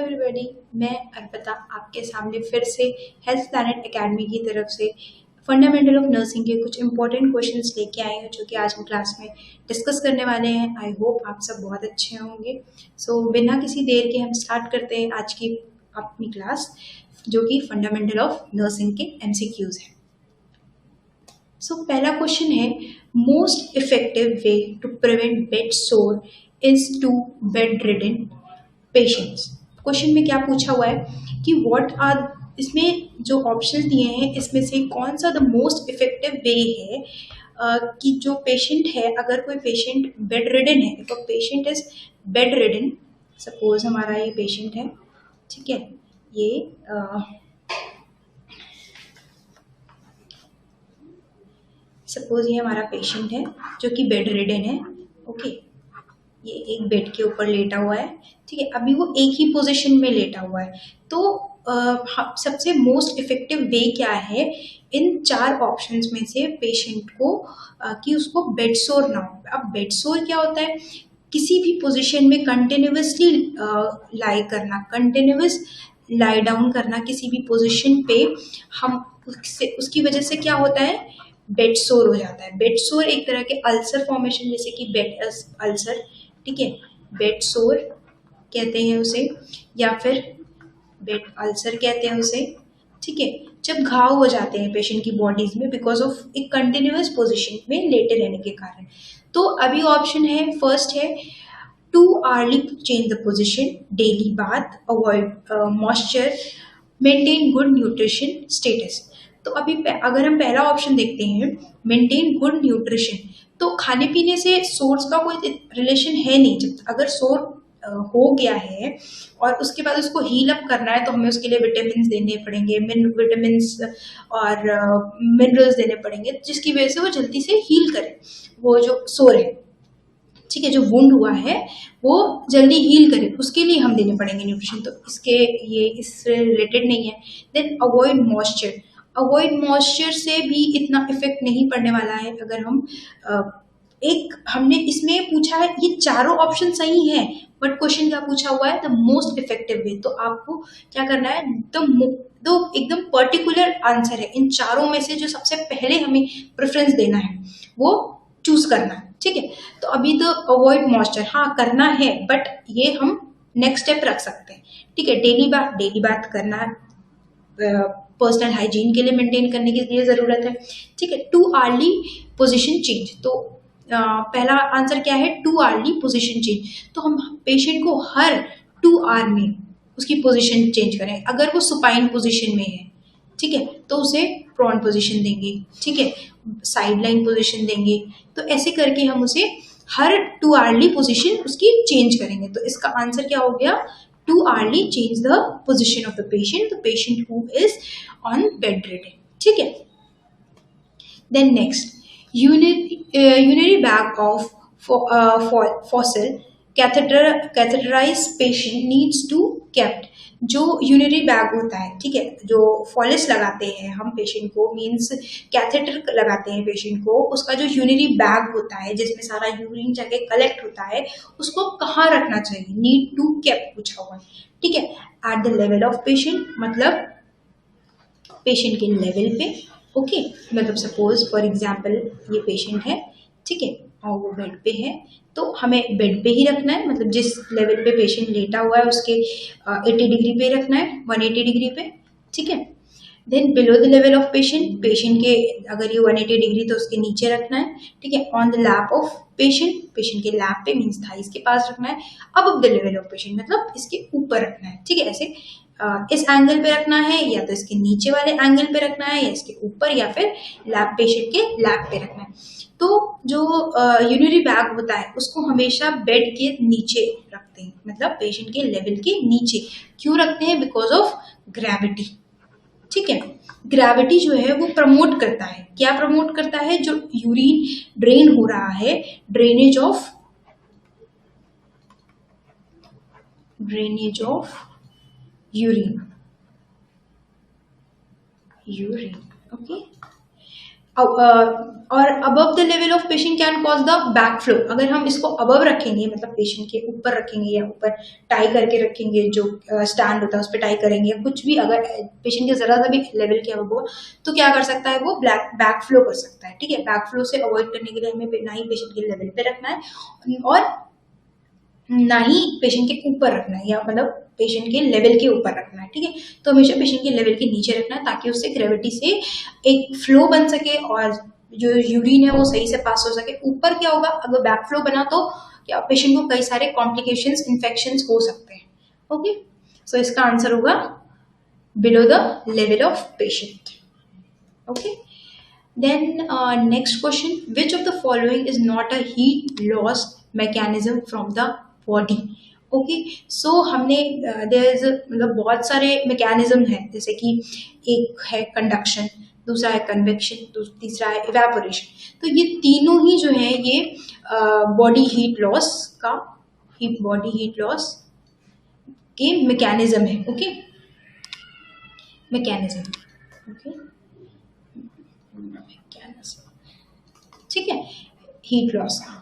Everybody, मैं अर्पिता आपके सामने फिर से हेल्थ प्लैनेट एकेडमी की तरफ से फंडामेंटल ऑफ नर्सिंग के कुछ इंपॉर्टेंट क्वेश्चंस लेके आई हूँ जो कि आज हम क्लास में डिस्कस करने वाले हैं। आई होप आप सब बहुत अच्छे होंगे। सो बिना किसी देर के हम स्टार्ट करते हैं आज की अपनी क्लास जो कि फंडामेंटल ऑफ नर्सिंग के MCQs है। सो पहला क्वेश्चन है, most effective way to prevent bed sore is to bed ridden patients. Question में क्या पूछा हुआ है कि व्हाट आर, इसमें जो ऑप्शंस दिए हैं इसमें से कौन सा द मोस्ट इफेक्टिव वे है कि जो पेशेंट है, अगर कोई पेशेंट बेड रिडन है, if a patient is bed ridden, suppose हमारा ये पेशेंट है, ठीक है, ये सपोज ये हमारा पेशेंट है जो कि बेड रिडन है। ओके, ये एक बेड के ऊपर लेटा हुआ है, ठीक है, अभी वो एक ही पोजीशन में लेटा हुआ है। तो सबसे मोस्ट इफेक्टिव वे क्या है इन चार ऑप्शंस में से पेशेंट को कि उसको बेड सोर ना हो। अब बेड सोर क्या होता है? किसी भी पोजीशन में कंटिन्यूअसली लाई करना, कंटिन्यूअस लाई डाउन करना किसी भी पोजीशन पे, हम उसकी वजह से क्या होता है, बेड सोर हो जाता है। बेड सोर एक तरह के अल्सर फॉर्मेशन, जैसे कि बेड अल्सर, ठीक है, बेड सोर कहते हैं उसे, या फिर बेड अल्सर कहते हैं उसे, ठीक है, जब घाव हो जाते हैं पेशेंट की बॉडीज में बिकॉज ऑफ एक कंटिन्यूअस पोजीशन में लेटे रहने के कारण। तो अभी ऑप्शन है, फर्स्ट है to early change the position, daily bath, avoid moisture, maintain good nutrition status. तो अभी अगर हम पहला ऑप्शन देखते हैं, मेंटेन गुड न्यूट्रिशन, तो खाने पीने से सोर्स का कोई रिलेशन है नहीं। जब अगर सोर हो गया है और उसके बाद उसको हील अप करना है तो हमें उसके लिए विटामिन देने पड़ेंगे, विटामिन और मिनरल्स देने पड़ेंगे जिसकी वजह से वो जल्दी से हील करे वो जो सोर है, ठीक है, जो वुंड हुआ है वो जल्दी हील करे, उसके लिए हम देने पड़ेंगे न्यूट्रिशन। तो ये इससे रिलेटेड नहीं है। Then avoid moisture, avoid moisture से भी इतना इफेक्ट नहीं पड़ने वाला है। अगर हम हमने इसमें पूछा है, ये चारों ऑप्शन सही हैं, बट क्वेश्चन क्या पूछा हुआ है, द मोस्ट इफेक्टिव वे। तो आपको क्या करना है, दो एकदम पर्टिकुलर आंसर है, इन चारों में से जो सबसे पहले हमें प्रेफरेंस देना है वो चूज करना है, ठीक है। तो अभी तो अवॉइड मॉइस्चर हाँ करना है, बट ये हम नेक्स्ट स्टेप रख सकते हैं, ठीक है। डेली बात करना पर्सनल हाइजीन के लिए, मेंटेन करने के लिए जरूरत है, ठीक है। टू आर्ली पोजीशन चेंज, तो पहला आंसर क्या है, टू आर्ली पोजीशन चेंज। तो हम पेशेंट को हर 2 आवर में उसकी पोजीशन चेंज करें। अगर वो सुपाइन पोजीशन में है, ठीक है, तो उसे प्रॉन पोजीशन देंगे, ठीक है, साइड लाइन पोजीशन देंगे। तो ऐसे करके हम उसे हर 2 आवर्ली पोजीशन उसकी चेंज करेंगे। तो इसका आंसर क्या हो गया, two hourly change the position of the patient who is on bed ridden, ठीक है। Then next, urinary bag of fossil catheterized patient needs to kept। जो यूरिनरी बैग होता है, ठीक है, जो फॉलिस लगाते हैं हम पेशेंट को, मींस कैथेटर लगाते हैं पेशेंट को, उसका जो यूरिनरी बैग होता है जिसमें सारा यूरिन जाके कलेक्ट होता है, उसको कहाँ रखना चाहिए, नीड टू केप्ट पूछा हुआ है, ठीक है। At the level of patient, मतलब पेशेंट के लेवल पे, ओके, मतलब सपोज फॉर एग्जाम्पल ये पेशेंट है, ठीक है, और वो बेड पे है, तो हमें बेड पे ही रखना है, मतलब जिस लेवल पे पेशेंट लेटा हुआ है उसके 80 डिग्री पे रखना है, 180 डिग्री पे, ठीक है। Then below the level of patient के अगर ये 180 डिग्री तो उसके नीचे रखना है, ठीक है। On the lap of patient के लैप पे मीन्स थाइस के पास रखना है। अब द लेवल ऑफ पेशेंट मतलब इसके ऊपर रखना है, ठीक है, ऐसे इस एंगल पे रखना है, या तो इसके नीचे वाले एंगल पे रखना है, या इसके ऊपर, या फिर लैप पेशेंट के लैप पे रखना है। तो जो यूरिनरी बैग होता है उसको हमेशा बेड के नीचे रखते हैं, मतलब पेशेंट के लेवल के नीचे। क्यों रखते हैं, बिकॉज ऑफ ग्रेविटी, ठीक है। ग्रेविटी जो है वो प्रमोट करता है, क्या प्रमोट करता है, जो यूरिन ड्रेन हो रहा है, ड्रेनेज ऑफ यूरिन, ओके। और above the level of patient can cause the back flow. अगर हम इसको अबव रखेंगे मतलब पेशेंट के ऊपर रखेंगे या ऊपर टाई करके रखेंगे, जो स्टैंड होता है उस पर टाई करेंगे या कुछ भी, अगर पेशेंट के जरा सा भी लेवल के अबव हो तो क्या कर सकता है, वो बैक फ्लो कर सकता है। ठीक है, बैक फ्लो से अवॉइड करने के लिए हमें ना ही पेशेंट के लेवल पे रखना है और ना ही पेशेंट के ऊपर रखना है, या मतलब पेशेंट के लेवल के ऊपर रखना है। ठीक है, तो हमेशा पेशेंट के लेवल के नीचे रखना है ताकि उससे ग्रेविटी से एक फ्लो बन सके और जो यूरिन है वो सही से पास हो सके। ऊपर क्या होगा, अगर बैक फ्लो बना तो क्या पेशेंट को कई सारे कॉम्प्लिकेशंस, इन्फेक्शंस हो सकते हैं। ओके, सो इसका आंसर होगा below the level of patient. Okay, then next question, which of the following is not a heat loss mechanism from the body? Okay, so हमने मतलब बहुत सारे मैकेनिज्म हैं, जैसे कि एक है कंडक्शन, दूसरा है कन्वेक्शन, तीसरा है इवेपोरेशन। तो ये तीनों ही जो है ये बॉडी हीट लॉस का बॉडी हीट लॉस के मैकेनिज्म है। ओके, मैकेनिज्म, ओके, ठीक है, हीट लॉस का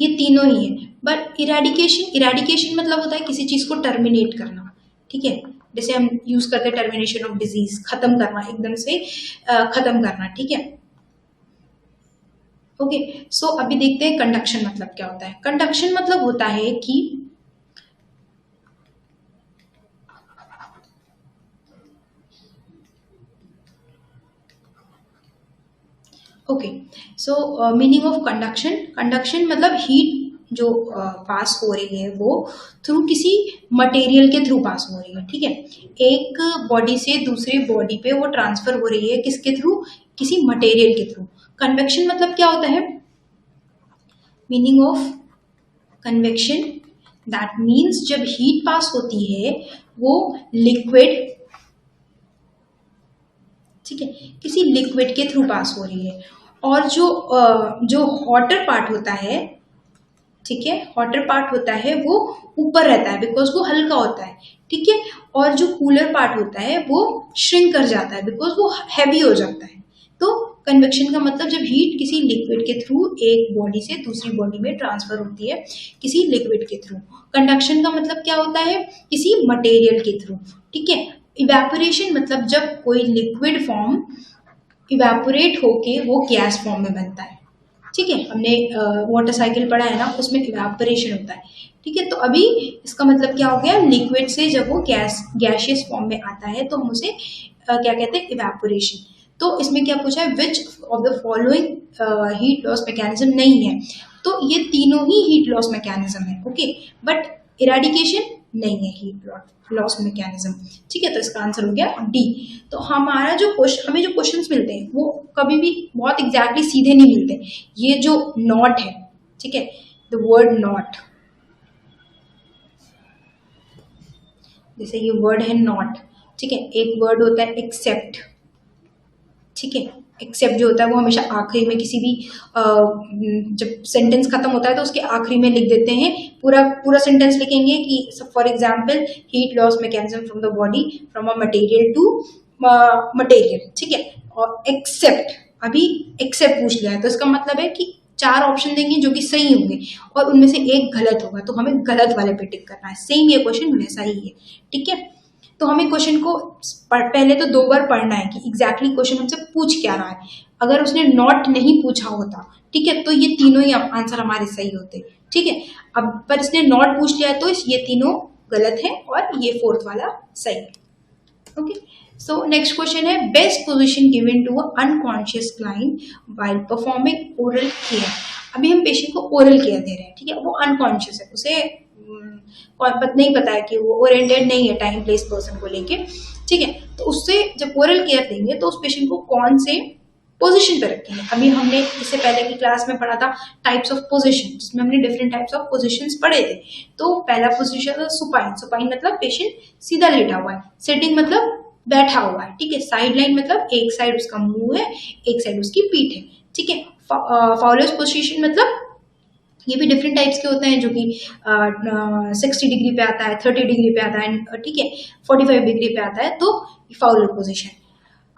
ये तीनों ही है। बट इरेडिकेशन मतलब होता है किसी चीज को टर्मिनेट करना। ठीक है, जैसे हम यूज करते हैं टर्मिनेशन ऑफ डिजीज, खत्म करना, एकदम से खत्म करना। ठीक है, ओके, सो अभी देखते हैं कंडक्शन मतलब क्या होता है। कंडक्शन मतलब होता है कि okay, so meaning of conduction मतलब हीट जो पास हो रही है वो थ्रू किसी मटेरियल के थ्रू पास हो रही है। ठीक है, एक बॉडी से दूसरे बॉडी पे वो ट्रांसफर हो रही है, किसके थ्रू, किसी मटेरियल के थ्रू। कन्वेक्शन मतलब क्या होता है, meaning of convection that means जब हीट पास होती है वो लिक्विड, ठीक है, किसी लिक्विड के थ्रू पास हो रही है। और जो हॉटर पार्ट होता है, ठीक है, हॉटर पार्ट होता है वो ऊपर रहता है बिकॉज वो हल्का होता है। ठीक है, और जो कूलर पार्ट होता है वो श्रिंक कर जाता है बिकॉज वो हैवी हो जाता है। तो कन्वेक्शन का मतलब जब हीट किसी लिक्विड के थ्रू एक बॉडी से दूसरी बॉडी में ट्रांसफर होती है किसी लिक्विड के थ्रू। कंडक्शन का मतलब क्या होता है, किसी मटेरियल के थ्रू। ठीक है, इवेपोरेशन मतलब जब कोई लिक्विड फॉर्म इवेपोरेट होके वो गैस फॉर्म में बनता है। ठीक है, हमने वाटर साइकिल पढ़ा है ना, उसमें इवेपोरेशन होता है। ठीक है, तो अभी इसका मतलब क्या हो गया, लिक्विड से जब वो गैशियस फॉर्म में आता है तो हम उसे क्या कहते हैं, इवेपोरेशन। तो इसमें क्या पूछा है, which of the following heat loss mechanism नहीं है, तो ये तीनों ही हीट लॉस मैकेनिज्म है। ओके, बट इरेडिकेशन नहीं है हीट लॉस मैकेनिज्म। ठीक है, तो इसका आंसर हो गया डी। तो हमारा जो हमें जो क्वेश्चंस मिलते हैं वो कभी भी बहुत एग्जैक्टली सीधे नहीं मिलते। ये जो नॉट है, ठीक है, द वर्ड नॉट, जैसे ये वर्ड है नॉट, ठीक है, एक वर्ड होता है एक्सेप्ट। ठीक है, एक्सेप्ट जो होता है वो हमेशा आखिरी में किसी भी जब सेंटेंस खत्म होता है तो उसके आखिरी में लिख देते हैं, पूरा सेंटेंस लिखेंगे कि for example heat loss mechanism from the body from a material to material. ठीक है, और एक्सेप्ट, अभी एक्सेप्ट पूछ लिया है तो इसका मतलब है कि 4 ऑप्शन देंगे जो कि सही होंगे और उनमें से एक गलत होगा, तो हमें गलत वाले पे टिक करना है। सेम ये क्वेश्चन वैसा ही है। ठीक है, तो हमें क्वेश्चन को पहले तो 2 बार पढ़ना है कि एग्जैक्टली क्वेश्चन हमसे पूछ क्या रहा है। अगर उसने नॉट नहीं पूछा होता, ठीक है, तो ये तीनों ही आंसर हमारे सही होते। ठीक है, अब पर इसने नॉट पूछ लिया तो ये तीनों गलत है और ये 4th वाला सही है। ओके, सो नेक्स्ट क्वेश्चन है, best position given to unconscious client while performing oral care. अभी हम पेशेंट को ओरल केयर दे रहे हैं, ठीक है, वो अनकॉन्शियस है, उसे नहीं पता है कि वो ओरिएंटेड नहीं है टाइम प्लेस पर्सन को लेके। ठीक है, तो उससे जब ओरल केयर देंगे तो उस पेशेंट को कौन से पोजीशन पे रखेंगे। अभी हमने इससे पहले की क्लास में पढ़ा था टाइप्स ऑफ पोजीशन, जिसमें हमने डिफरेंट टाइप्स ऑफ पोजीशंस पढ़े थे। तो पहला पोजीशन था सुपाइन। सुपाइन मतलब पेशेंट सीधा लेटा हुआ है। सिटिंग मतलब बैठा हुआ है। ठीक है, साइड लाइन मतलब एक साइड उसका मुंह है, एक साइड उसकी पीठ है। ठीक है, फाउलर्स पोजीशन मतलब ये भी डिफरेंट टाइप्स के होते हैं जो कि 60 डिग्री पे आता है, 30 डिग्री पे आता है, ठीक है, 45 डिग्री पे आता है, तो फाउलर पोजीशन।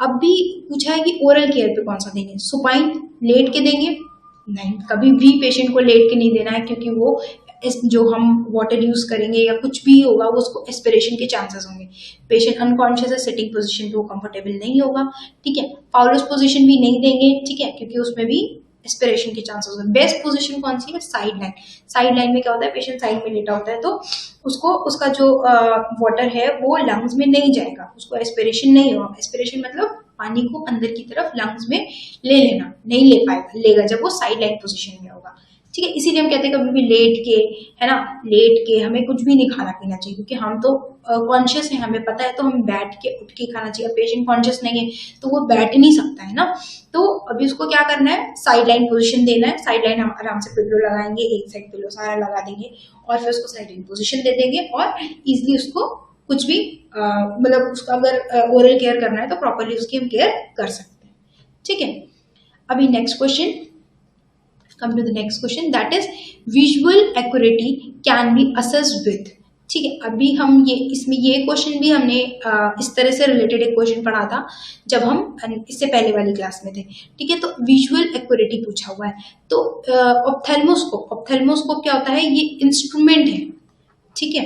अब भी पूछा है कि ओरल केयर पे कौन सा देंगे, सुपाइन लेट के देंगे, नहीं, कभी भी पेशेंट को लेट के नहीं देना है, क्योंकि वो जो हम वाटर यूज करेंगे या कुछ भी होगा वो उसको एस्पिरेशन के चांसेस होंगे। पेशेंट अनकॉन्शियस है, सिटिंग पोजीशन पे वो कंफर्टेबल नहीं होगा, ठीक है। पाउलस पोजीशन भी नहीं देंगे, ठीक है, क्योंकि उसमें भी एस्पिरेशन के चांसेस होंगे। बेस्ट पोजीशन कौन सी है, साइड लाइन। साइड लाइन में क्या होता है, पेशेंट साइड में लेटा होता है, तो उसको उसका जो वाटर है वो लंग्स में नहीं जाएगा, उसको एस्पिरेशन नहीं होगा। एस्पिरेशन मतलब पानी को अंदर की तरफ लंग्स में ले लेना, नहीं ले पाएगा, लेगा जब वो साइड लाइन पोजीशन में होगा, ठीक है। इसीलिए हम कहते हैं कभी भी लेट के, है ना, लेट के हमें कुछ भी नहीं खाना पीना चाहिए, क्योंकि हम तो कॉन्शियस है, हमें पता है, तो हम बैठ के उठ के खाना चाहिए। पेशेंट कॉन्शियस नहीं है तो वो बैठ नहीं सकता है ना, तो अभी उसको क्या करना है, साइड लाइन पोजिशन देना है। साइड लाइन हम आराम से पिल्लो लगाएंगे, एक साइड पिल्लो सारा लगा देंगे और फिर उसको साइड लाइन पोजिशन दे देंगे और इजिली उसको कुछ भी मतलब उसका अगर ओरल केयर करना है तो प्रॉपरली उसकी हम केयर कर सकते हैं, ठीक है। अभी next question, come to the next question, that is visual acuity can be assessed with, ठीक है। अभी हम इसमें ये क्वेश्चन भी हमने इस तरह से रिलेटेड एक क्वेश्चन पढ़ा था जब हम इससे पहले वाली क्लास में थे, ठीक है। तो विजुअल एक्यूरेटी पूछा हुआ है, तो ऑप्थेल्मोस्कोप क्या होता है, ये इंस्ट्रूमेंट है, ठीक है।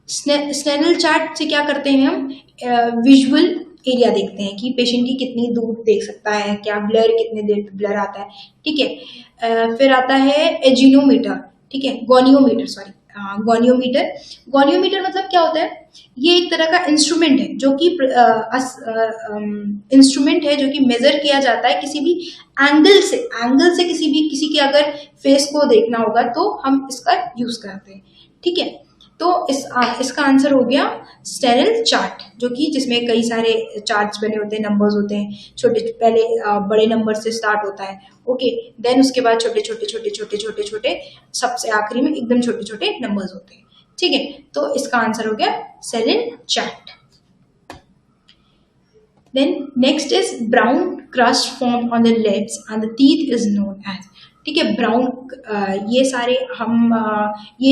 स्नेनल चार्ट से क्या करते हैं हम, विजुअल एरिया देखते हैं कि पेशेंट की कितनी दूर देख सकता है, क्या ब्लर, कितने देर पे ब्लर आता है, ठीक है। फिर आता है एजिनोमीटर, ठीक है, गोनियोमीटर, गोनियोमीटर मतलब क्या होता है, ये एक तरह का इंस्ट्रूमेंट है जो कि जो कि मेजर किया जाता है किसी भी एंगल से किसी के अगर फेस को देखना होगा तो हम इसका यूज करते हैं, ठीक है। तो इसका आंसर हो गया स्टेरल चार्ट, जो कि जिसमें कई सारे चार्ट्स बने होते हैं, नंबर्स होते हैं, छोटे पहले बड़े नंबर से स्टार्ट होता है, ओके, देन उसके बाद छोटे छोटे सबसे आखिरी में एकदम छोटे छोटे नंबर्स होते हैं, ठीक है। तो इसका आंसर हो गया sterile chart. Then next is brown crust form on the lips and the teeth is known as, ठीक है। ब्राउन ये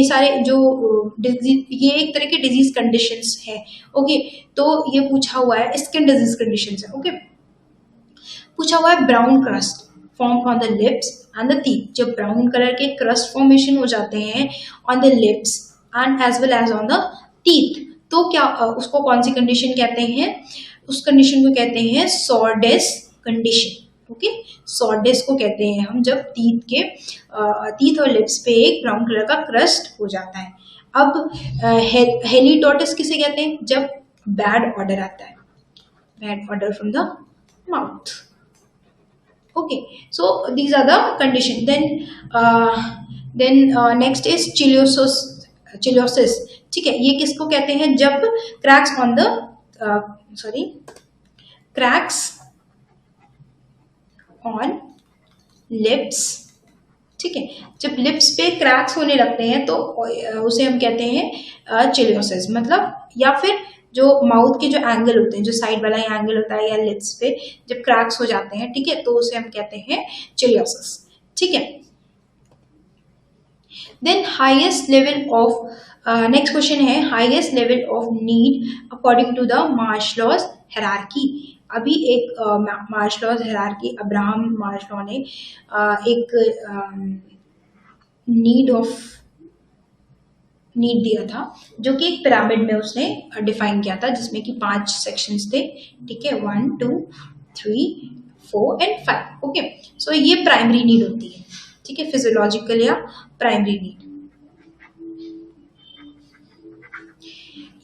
सारे जो डिजीज, ये एक तरह के डिजीज कंडीशंस है, ओके। तो ये पूछा हुआ है स्किन डिजीज कंडीशंस है, ओके। पूछा हुआ है brown crust form on the lips and the teeth, जब ब्राउन कलर के क्रस्ट फॉर्मेशन हो जाते हैं on the lips and as well as on the teeth, तो क्या उसको कौन सी कंडीशन कहते हैं, उस कंडीशन को कहते हैं सॉर्डेस कंडीशन, ओके। सॉर्डेस को कहते हैं हम जब टीथ और लिप्स पे एक ब्राउन कलर का क्रस्ट हो जाता है। अब हेलीटोटिस किसे कहते हैं, जब बैड ऑर्डर आता है, bad odour from the mouth, okay. So these are the condition. Then next is cheilosis, ठीक है। ये किसको कहते हैं, जब cracks on the cracks on lips, ठीक है, जब लिप्स पे क्रैक्स होने लगते हैं तो उसे हम कहते हैं चिलियोसिस, मतलब या फिर जो माउथ के जो एंगल होते हैं, जो साइड वाला एंगल होता है या लिप्स पे जब क्रैक्स हो जाते हैं, ठीक है, तो उसे हम कहते हैं चिलियोसिस, ठीक है। Then highest level of, next question है highest level of need according to the Maslow's hierarchy. अभी एक मार्शलॉज हायरार्की, अब्राहम मार्शलॉ ने एक नीड दिया था, जो कि एक पिरामिड में उसने डिफाइन किया था, जिसमें कि 5 सेक्शंस थे, ठीक है, 1 2 3 4 एंड 5, ओके। सो ये प्राइमरी नीड होती है, ठीक है, फिजियोलॉजिकल या प्राइमरी नीड।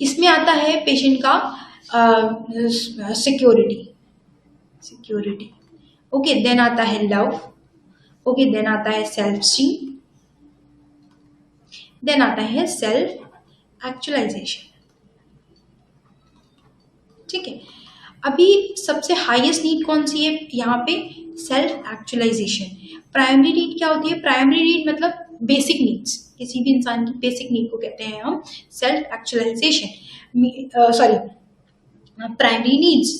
इसमें आता है पेशेंट का सिक्योरिटी, ओके। देन आता है लव, ओके। देन आता है सेल्फ स्टीम, देन आता है सेल्फ एक्चुअलाइजेशन, ठीक है। अभी सबसे हाईएस्ट नीड कौन सी है यहाँ पे, सेल्फ एक्चुअलाइजेशन। प्राइमरी नीड क्या होती है, प्राइमरी नीड मतलब बेसिक नीड्स, किसी भी इंसान की बेसिक नीड को कहते हैं हम सेल्फ एक्चुअलाइजेशन, प्राइमरी नीड्स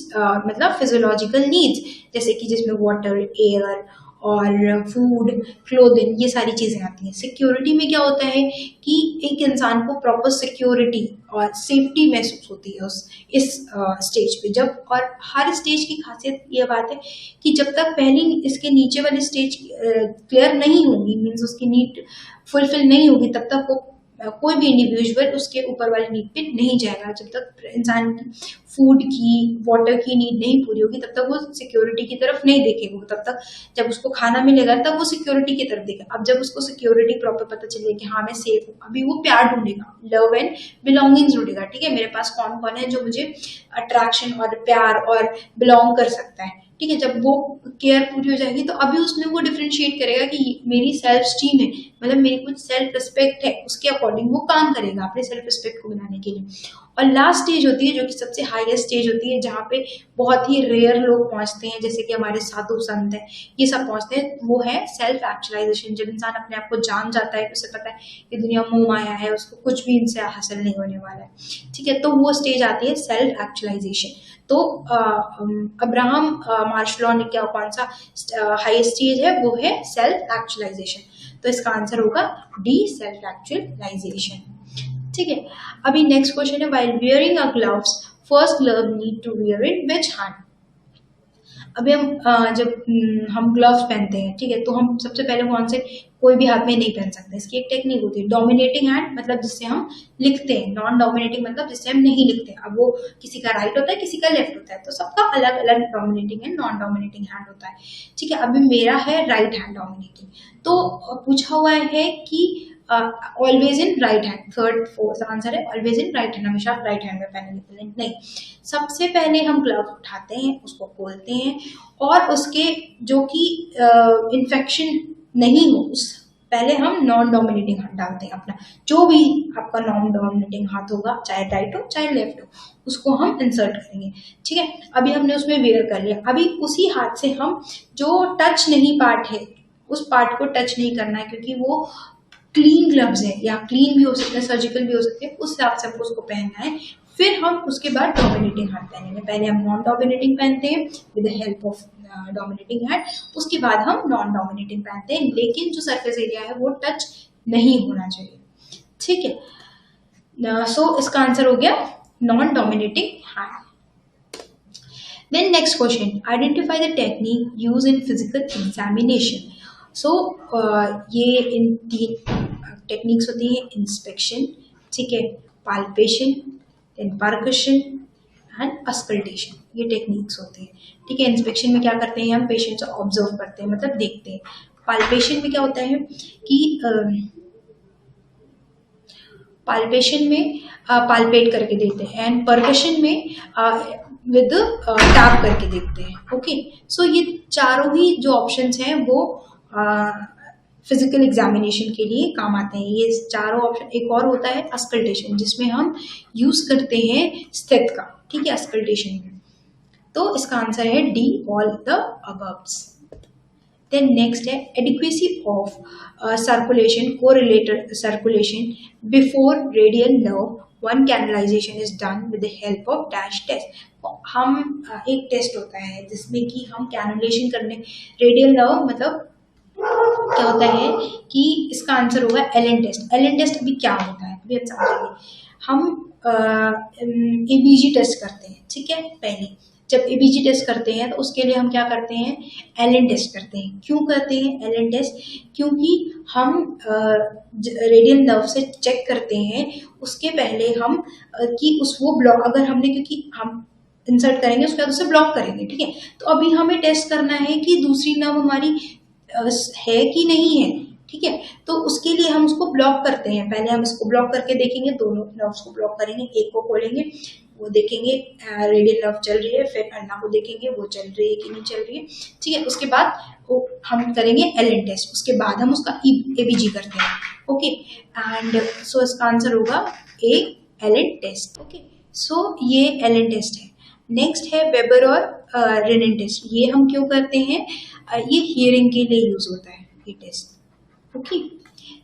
मतलब फिजियोलॉजिकल नीड्स, जैसे कि जिसमें वाटर, एयर और फूड, क्लोथिंग, ये सारी चीज़ें आती हैं। सिक्योरिटी में क्या होता है कि एक इंसान को प्रॉपर सिक्योरिटी और सेफ्टी महसूस होती है उस इस स्टेज पे जब। और हर स्टेज की खासियत ये बात है कि जब तक पहली इसके नीचे वाली स्टेज क्लियर नहीं होगी, मीन्स उसकी नीड फुलफिल नहीं होगी, तब तक वो कोई भी इंडिविजुअल उसके ऊपर वाली नीड पे नहीं जाएगा। जब तक इंसान की फूड की, वाटर की नीड नहीं पूरी होगी, तब तक वो सिक्योरिटी की तरफ नहीं देखेगा। तब तक जब उसको खाना मिलेगा तब वो सिक्योरिटी की तरफ देखेगा। अब जब उसको सिक्योरिटी प्रॉपर पता चलेगी कि हाँ मैं सेफ हूँ, अभी वो प्यार ढूंढेगा, लव एंड बिलोंगिंग्स ढूंढेगा। ठीक है, मेरे पास कौन कौन है जो मुझे अट्रैक्शन और प्यार और बिलोंग कर सकता है। ठीक है, जब वो केयर पूरी हो जाएगी तो अभी उसमें वो डिफरेंशिएट करेगा कि मेरी सेल्फ स्टीम है, मतलब मेरी कुछ सेल्फ रिस्पेक्ट है, उसके अकॉर्डिंग वो काम करेगा अपने सेल्फ रिस्पेक्ट को बनाने के लिए। और लास्ट स्टेज होती है जो कि सबसे हाईएस्ट स्टेज होती है, जहाँ पे बहुत ही रेयर लोग पहुंचते हैं, जैसे कि हमारे साधु संत है, ये सब पहुंचते हैं। वो है सेल्फ एक्चुअलाइजेशन। जब इंसान अपने आप को जान जाता है, उसे पता है ये दुनिया मोह माया है, उसको कुछ भी इनसे हासिल नहीं होने वाला है। ठीक है, तो वो स्टेज आती है सेल्फ एक्चुअलाइजेशन। तो अब्राहम मार्शलॉ ने क्या, कौन सा हाईएस्ट स्टेज है, वो है सेल्फ एक्चुअलाइजेशन। तो इसका आंसर होगा डी, सेल्फ एक्चुअलाइजेशन। ठीक है, अभी नेक्स्ट क्वेश्चन है, while wearing a gloves first glove need to wear in which hand. अभी हम जब हम ग्लव्स पहनते हैं, ठीक है, तो हम सबसे पहले कौन से, कोई भी हाथ में नहीं पहन सकते। इसकी एक टेक्निक होती है, डोमिनेटिंग हैंड मतलब जिससे हम लिखते हैं, नॉन डोमिनेटिंग मतलब जिससे हम नहीं लिखते। अब वो किसी का राइट होता है, किसी का लेफ्ट होता है, तो सबका अलग अलग dominating and non dominating hand होता है। ठीक है, अभी मेरा है राइट हैंड डोमिनेटिंग। तो पूछा हुआ है कि always in right hand, third fourth answer है ऑलवेज इन राइट हैंड, हमेशा राइट हैंड में पहनने नहीं। सबसे पहले हम ग्लव उठाते हैं, उसको खोलते हैं, और उसके जो कि इन्फेक्शन नहीं हो, उस पहले हम नॉन डोमिनेटिंग हाथ डालते हैं अपना, जो भी आपका नॉन डोमिनेटिंग हाथ होगा, चाहे राइट हो चाहे लेफ्ट हो, उसको हम इंसर्ट करेंगे। ठीक है, अभी हमने उसमें वेयर कर लिया। अभी उसी हाथ से हम जो टच नहीं पार्ट है, उस पार्ट को टच नहीं करना है, क्योंकि वो क्लीन ग्लव्स है, या क्लीन भी हो सकते हैं, सर्जिकल भी हो सकते हैं, उस हिसाब से हमको उसको पहनना है। फिर हम उसके बाद डोमिनेटिंग हाथ पहनेंगे। पहले हम नॉन डोमिनेटिंग पहनते हैं with the help of dominating hand, उसके बाद हम नॉन डोमिनेटिंग पहनते हैं, लेकिन जो सरफेस एरिया है वो टच नहीं होना चाहिए। ठीक है, सो इसका आंसर हो गया non dominating hand. Then next question, identify the technique use in physical examination. So ये इन तीन टेक्निक्स होती है, इंस्पेक्शन, ठीक है, palpation, then percussion and auscultation, ये टेक्निक्स होते हैं। ठीक है, इंस्पेक्शन में क्या करते हैं, हम पेशेंट से ऑब्जर्व करते हैं, मतलब देखते हैं। पाल्पेशन में क्या होता है कि पाल्पेशन में पाल्पेट करके देखते हैं, एंड परकशन में विद टैप करके देखते हैं। ओके, सो ये चारों ही जो ऑप्शंस हैं वो फिजिकल एग्जामिनेशन के लिए काम आते हैं, ये चारों ऑप्शन। एक और होता है अस्कल्टेशन, जिसमें हम यूज करते हैं स्थित का। ठीक है, अस्कल्टेशन में, तो इसका आंसर है D, all the aboves. Then next है adequacy of circulation, correlated circulation before radial nerve, one canalization is done with the help of dash test. हम एक टेस्ट होता है जिसमें कि हम कैनुलेशन करने, रेडियल नर्व मतलब क्या होता है कि इसका आंसर होगा एलन टेस्ट। एलन टेस्ट अभी क्या होता है, अभी हम समझेंगे। हम एबीजी टेस्ट करते हैं, ठीक है। पहले जब एबीजी टेस्ट करते हैं तो उसके लिए हम क्या करते हैं, एलन टेस्ट करते हैं। क्यों करते हैं एलन टेस्ट, क्योंकि हम रेडियल नर्व से चेक करते हैं उसके पहले हम कि उस वो ब्लॉक अगर हमने, क्योंकि हम इंसर्ट करेंगे उसके बाद उसे ब्लॉक करेंगे, ठीक है। तो अभी हमें टेस्ट करना है कि दूसरी नर्व हमारी है कि नहीं है, ठीक है। तो उसके लिए हम उसको ब्लॉक करते हैं। पहले हम इसको ब्लॉक करके देखेंगे, दोनों नर्व्स को ब्लॉक करेंगे, एक को खोलेंगे, वो देखेंगे रेडियल नर्व चल रही है, फिर अन्ना को देखेंगे वो चल रही है कि नहीं चल रही है, ठीक है। उसके बाद वो हम करेंगे एलन टेस्ट, उसके बाद हम उसका एबीजी करते हैं, ओके। एंड सो इसका आंसर होगा ए, एलन टेस्ट, ओके। सो ये एलन टेस्ट है। नेक्स्ट है वेबर और रेनिन टेस्ट। ये हम क्यों करते हैं, ये हियरिंग के लिए यूज होता है ये टेस्ट, ओके।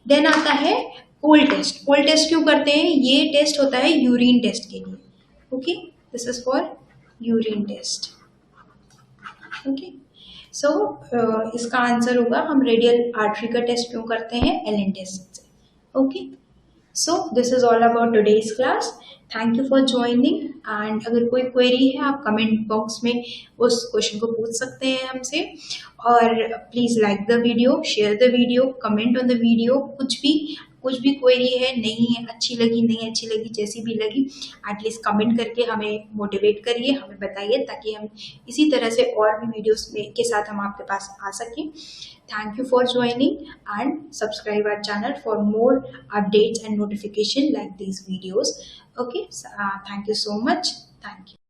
देन आता है कोल टेस्ट। कोल टेस्ट क्यों करते हैं, ये टेस्ट होता है यूरिन टेस्ट के लिए, okay. This is for urine test, okay. So इसका आंसर होगा, हम रेडियल आर्टरी का टेस्ट क्यों करते हैं, एलन टेस्ट से। Okay, so this is all about today's class. Thank you for joining, and अगर कोई क्वेरी है आप कमेंट बॉक्स में उस क्वेश्चन को पूछ सकते हैं हमसे। और please like the video, share the video, comment on the video, कुछ भी क्वेरी है, नहीं है, अच्छी लगी, नहीं अच्छी लगी, जैसी भी लगी, एटलीस्ट कमेंट करके हमें मोटिवेट करिए, हमें बताइए, ताकि हम इसी तरह से और भी वीडियोस में के साथ हम आपके पास आ सकें। Thank you for joining, and subscribe our channel for more updates and notification like these videos. Okay, so, thank you so much. Thank you.